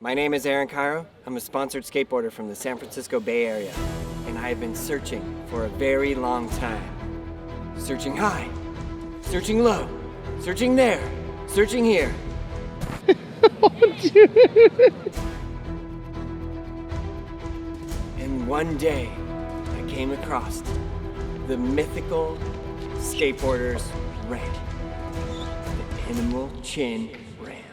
My name is Kyro. I'm a sponsored skateboarder from the San Francisco Bay Area, and I have been searching for a very long time. Searching high, searching low, searching there, searching here. Oh, dude. And one day, I came across the mythical skateboarder's ramp, the Animal Chin ramp.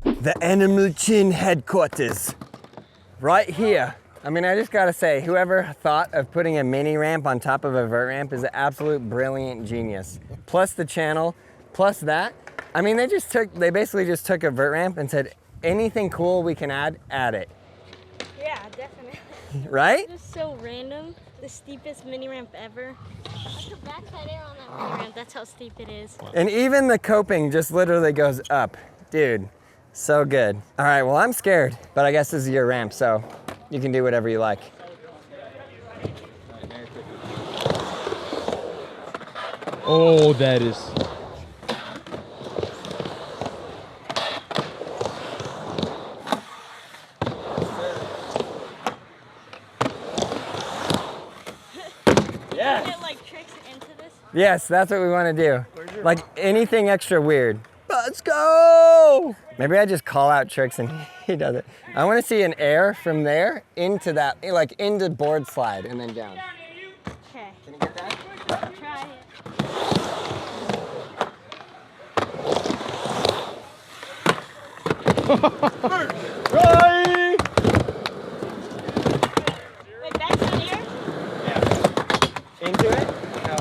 The Animal Chin headquarters, right here. I mean, I just gotta say, whoever thought of putting a mini ramp on top of a vert ramp is an absolute brilliant genius. Plus the channel, plus that. I mean, they basically just took a vert ramp and said, anything cool we can add it. Yeah, definitely. Right? Just so random. The steepest mini ramp ever. Look at backside air on that mini ramp. That's how steep it is. And even the coping just literally goes up. Dude, so good. All right, well, I'm scared, but I guess this is your ramp, so you can do whatever you like. Oh, that is. Get like tricks into this. Yes, that's what we want to do. Like anything extra weird. Let's go! Maybe I just call out tricks and he does it. I want to see an air from there into that, like into board slide and then down. Okay. Can you get that? Try it. Right! Wait, backside air? Into it? No.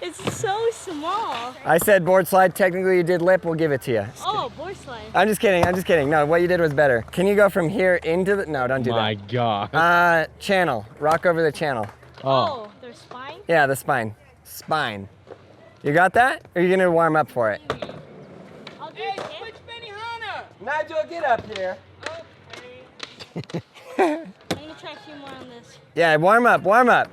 It's so small. I said board slide. Technically you did lip. We'll give it to you. Oh, board slide. I'm just kidding. No, what you did was better. Can you go from here into the, no, don't do My God. that. Channel. Rock over the channel. Oh, there's spine? Yeah, the spine. Spine. You got that? Or are you gonna warm up for it? I'll do it. Nigel, get up here. I'm gonna try a few more on this. Yeah, warm up.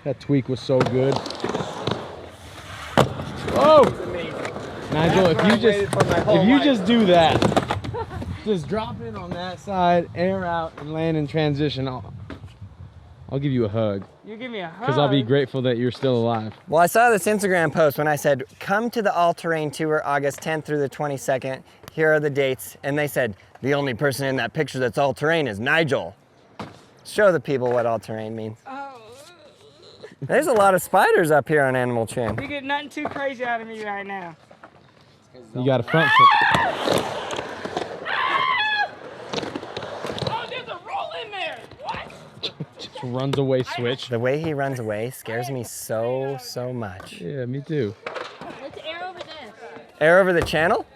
That tweak was so good. Oh! Nigel, if you just do that, just drop in on that side, air out, and land in transition, I'll give you a hug. You give me a hug. Because I'll be grateful that you're still alive. Well, I saw this Instagram post when I said, come to the all-terrain tour August 10th through the 22nd. Here are the dates. And they said, the only person in that picture that's all-terrain is Nigel. Show the people what all-terrain means. Oh. There's a lot of spiders up here on Animal Chin. You get nothing too crazy out of me right now. You got a front foot. Oh, there's a roll in there. What? Just runs away switch. The way he runs away scares me so much. Yeah, me too. Let's air over this. Air over the channel?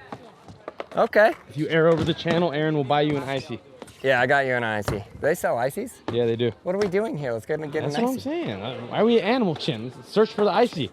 Okay. If you air over the channel, Aaron will buy you an icy. Yeah, I got you an icy. Do they sell icies? Yeah, they do. What are we doing here? Let's go and get That's an what I'm icy. saying. Why are we at Animal Chin? Let's search for the icy.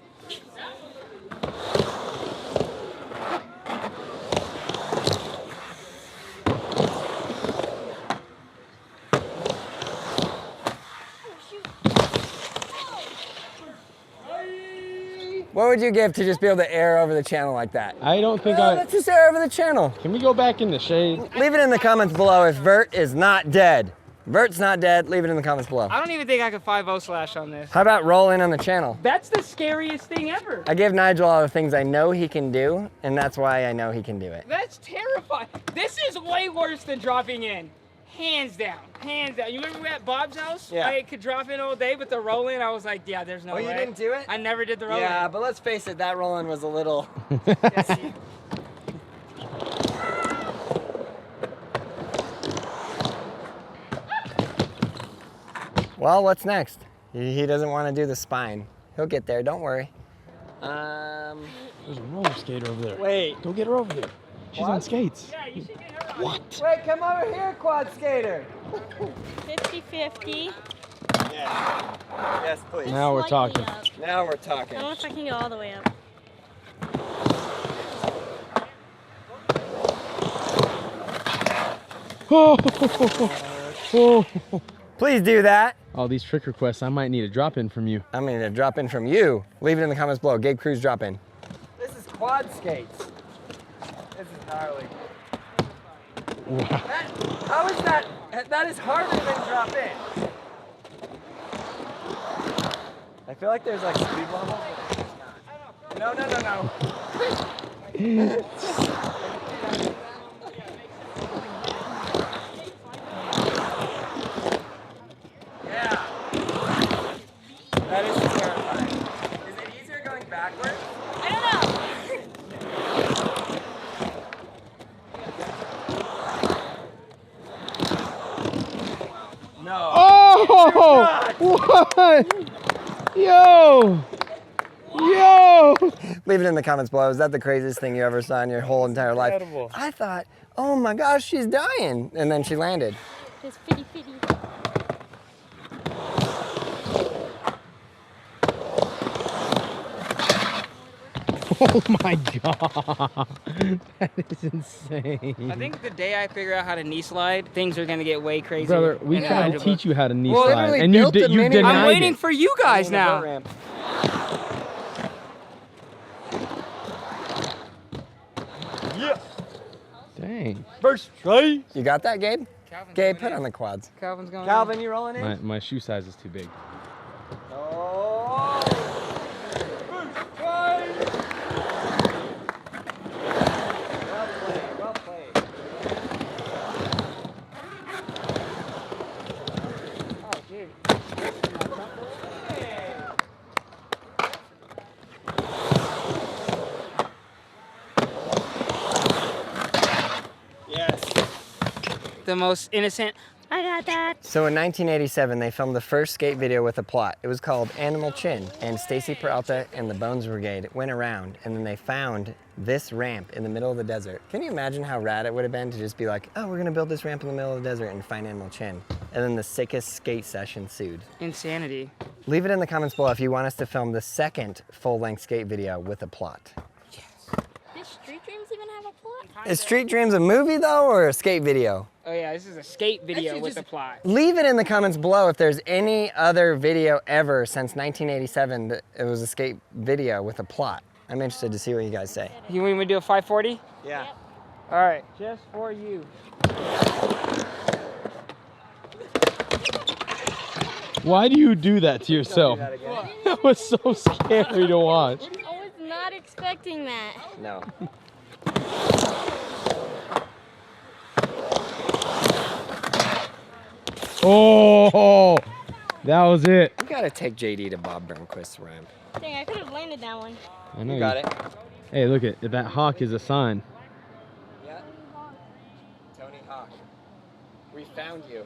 What would you give to just be able to air over the channel like that? I don't think Let's just air over the channel. Can we go back in the shade? Leave it in the comments below if Vert is not dead. Vert's not dead. Leave it in the comments below. I don't even think I could 5-0 slash on this. How about roll in on the channel? That's the scariest thing ever. I give Nigel all the things I know he can do, and that's why I know he can do it. That's terrifying. This is way worse than dropping in. Hands down. Hands down. You remember we were at Bob's house? Yeah. I could drop in all day, but the roll in, I was like, yeah, there's no way. Oh, you didn't do it? I never did the roll in. Yeah, but let's face it, that rolling was a little... Yes, Well, what's next? He doesn't want to do the spine. He'll get there, don't worry. There's a roller skater over there. Wait. Go get her over there. She's on skates. Yeah, you should get her on. What? Wait, come over here, quad skater. 50-50. Yes, please. Now we're Slightly talking. up. Now we're I talking. don't know if I can go all the way up. Oh. Please do that. All these trick requests, I might need a drop in from you. I'm gonna drop in from you. Leave it in the comments below. Gabe Cruz drop in. This is quad skates. This is gnarly. Wow. How is that? That is harder than drop in. I feel like there's like speed levels. No. Yeah. That is terrifying. Is it easier going backwards? I don't know. No. Oh! What? Yo! Leave it in the comments below. Is that the craziest thing you ever saw in your whole entire life? Incredible. I thought, oh my gosh, she's dying. And then she landed. Just fitty fitty. Oh my god. That is insane. I think the day I figure out how to knee slide, things are gonna get way crazy. Brother, we tried to teach you how to knee Well, slide, literally and you, built a you mini- denied I'm waiting it. for you guys now. Yeah. Dang. First try. You got that, Gabe? Calvin's Gabe, going put in. on the quads. Calvin's going. Calvin, you rolling in? My shoe size is too big. Oh. First try. Well played. Oh, dude. Yes. The most innocent. I got that. So in 1987, they filmed the first skate video with a plot. It was called Animal Chin, and Stacy Peralta and the Bones Brigade went around, and then they found this ramp in the middle of the desert. Can you imagine how rad it would have been to just be like, oh, we're gonna build this ramp in the middle of the desert and find Animal Chin? And then the sickest skate session ensued. Insanity. Leave it in the comments below if you want us to film the second full-length skate video with a plot. Does Street Dreams even have a plot? Is Street Dreams a movie though, or a skate video? Oh yeah, this is a skate video with a plot. Leave it in the comments below if there's any other video ever since 1987 that it was a skate video with a plot. I'm interested to see what you guys say. You want me to do a 540? Yeah. Yep. All right, just for you. Why do you do that to yourself? That was so scary to watch. I was not expecting that. No. Oh, that was it. You gotta take JD to Bob Burnquist's ramp. Dang, I could have landed that one. I know You got it. Hey, look at that hawk is a sign. Yeah. Tony Hawk. We found you.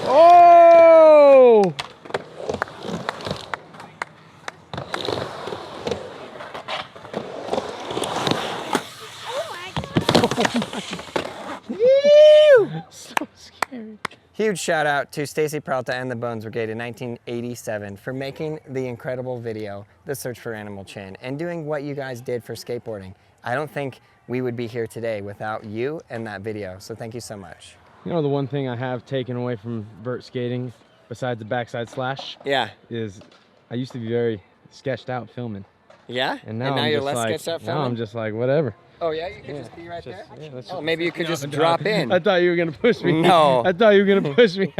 Oh! So scary. Huge shout out to Stacy Peralta and the Bones Brigade in 1987 for making the incredible video, The Search for Animal Chin, and doing what you guys did for skateboarding. I don't think we would be here today without you and that video, so thank you so much. You know, the one thing I have taken away from vert skating, besides the backside slash, Yeah. is I used to be very sketched out filming. Yeah? And now, I'm you're just less like, sketched out now filming? I'm just like, whatever. Oh yeah, you could just be right Just- there? yeah, that's Oh, just- maybe you could just drop in. I thought you were gonna push me. No. I thought you were gonna push me.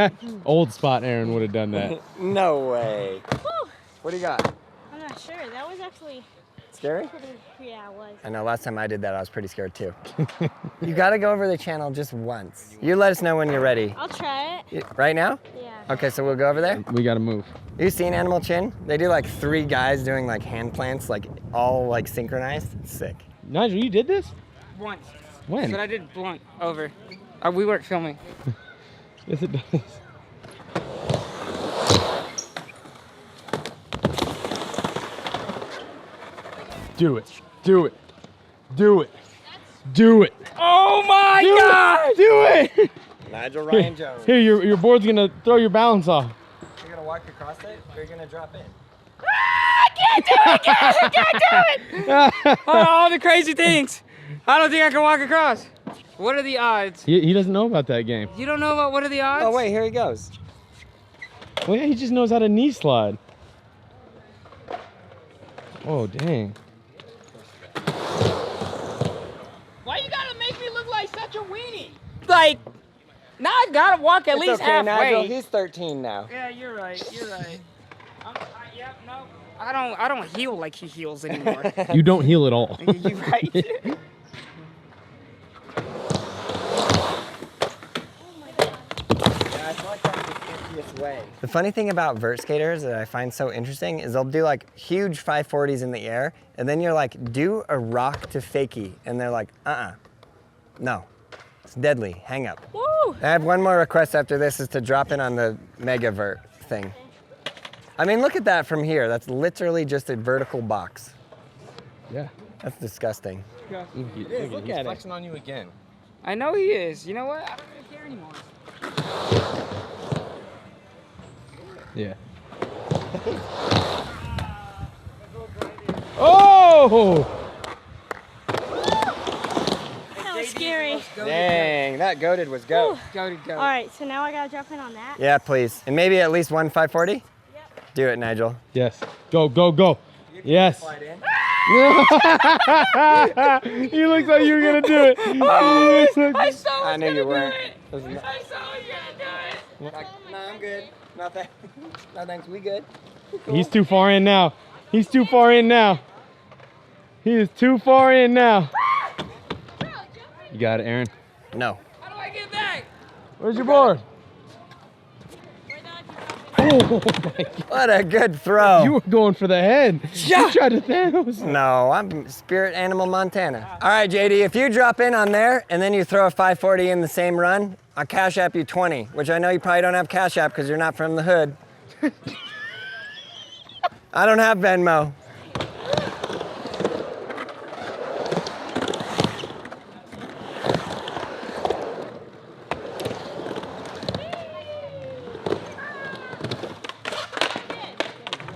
Old spot Aaron would have done that. No way. Whew. What do you got? I'm not sure. That was actually Scary? pretty. Yeah, it was. I know, last time I did that, I was pretty scared too. You gotta go over the channel just once. You let us know when you're ready. I'll try it. Right now? Yeah. Okay, so we'll go over there. We gotta move. You seen Animal Chin? They do like 3 guys doing like hand plants, like all like synchronized. It's sick. Nigel, you did this? Once. When? But I did blunt over. We weren't filming. Yes, it does. Do it. Do it. Do it. Do it. Oh my Do God! it. Do it. Nigel Ryan Jones. Here, your board's gonna throw your balance off. You're gonna walk across it, or you're gonna drop in? Ah, can't do it! I can't do it! All the crazy things. I don't think I can walk across. What are the odds? He doesn't know about that game. You don't know about what are the odds? Oh wait, here he goes. Well, yeah, he just knows how to knee slide. Oh, dang. Why you gotta make me look like such a weenie? Like, now I gotta walk at least halfway. Nigel. He's 13 now. Yeah, you're right. You're right. Yep, no. I don't heal like he heals anymore. You don't heal at all. You're right. The funny thing about vert skaters that I find so interesting is they'll do like huge 540s in the air, and then you're like, do a rock to fakie, and they're like, no, it's deadly, hang up. Woo! I have one more request after this is to drop in on the mega vert thing. I mean, look at that from here. That's literally just a vertical box. Yeah. That's disgusting. He's flexing on you again. I know he is. You know what? I don't even care anymore. Yeah. Oh! That was scary. Dang, that goated was goat. Go. All right, so now I gotta drop in on that. Yeah, please. And maybe at least one 540? Yep. Do it, Nigel. Yes. Go, go, go. Yes. He looks like you were gonna do it. I saw I knew you weren't. I saw you gonna do it. No, I'm good. No, thanks. We good. Cool. He's too far in now. He's too far in now. He is too far in now. You got it, Aaron. No. How do I get back? Where's your board? Oh my God. What a good throw. You were going for the head. Yeah. You tried to Thanos. No, I'm Spirit Animal Montana. All right, JD, if you drop in on there and then you throw a 540 in the same run, I'll Cash App you 20, which I know you probably don't have Cash App because you're not from the hood. I don't have Venmo.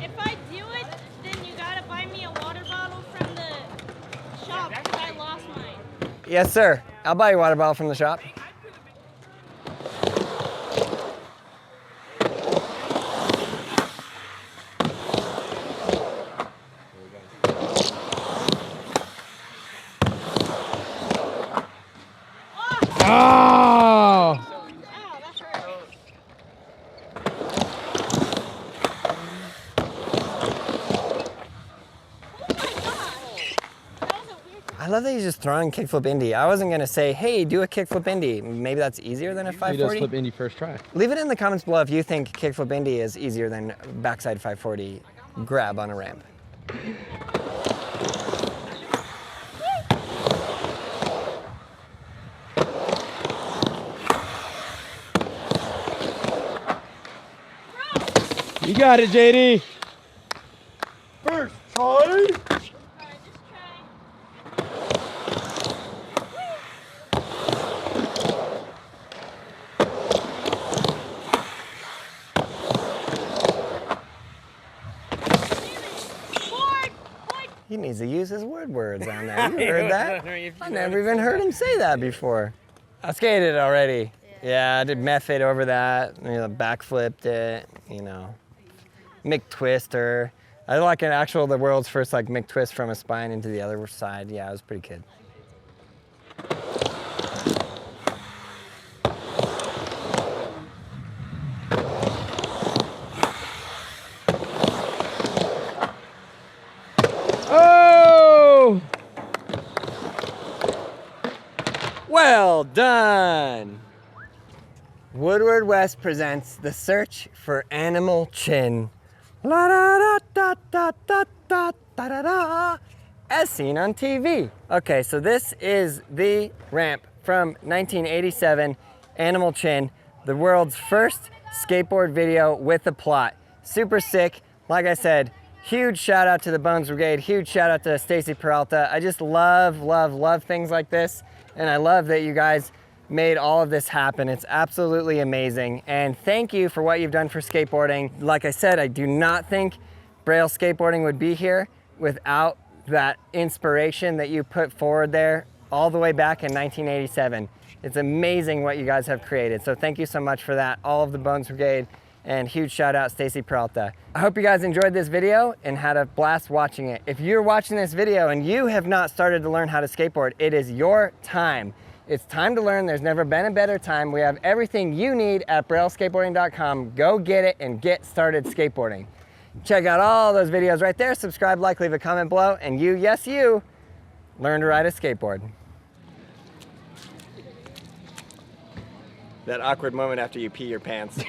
If I do it, then you gotta buy me a water bottle from the shop because I lost mine. Yes, sir. I'll buy you a water bottle from the shop. Oh! Ow, that hurt. I love that he's just throwing kickflip indie. I wasn't gonna say, hey, do a kickflip indie. Maybe that's easier than a He 540. does flip indie first try. Leave it in the comments below if you think kickflip indie is easier than backside 540 grab on a ramp. You got it, JD. First try. Alright, just try. He needs to use his word words on there. You heard that? I never even heard him say that before. I skated already. Yeah, I did method over that. You know, backflipped it. You know, McTwister. I did like an actual the world's first like McTwist from a spine into the other side. Yeah, I was pretty kid. Oh! Well done! Woodward West presents The Search for Animal Chin. La da da da da da da da da, as seen on TV. Okay, so this is the ramp from 1987, Animal Chin, the world's first skateboard video with a plot. Super sick. Like I said, huge shout out to the Bones Brigade, huge shout out to Stacy Peralta. I just love, love, love things like this, and I love that you guys made all of this happen. It's absolutely amazing, and thank you for what you've done for skateboarding. Like I said, I do not think Braille Skateboarding would be here without that inspiration that you put forward there all the way back in 1987. It's amazing what you guys have created. So thank you so much for that, all of the Bones Brigade, and huge shout out Stacy Peralta. I hope you guys enjoyed this video and had a blast watching it. If you're watching this video and you have not started to learn how to skateboard, it is your time. It's time to learn. There's never been a better time. We have everything you need at brailleskateboarding.com. Go get it and get started skateboarding. Check out all those videos right there. Subscribe, like, leave a comment below, and you, yes you, learn to ride a skateboard. That awkward moment after you pee your pants.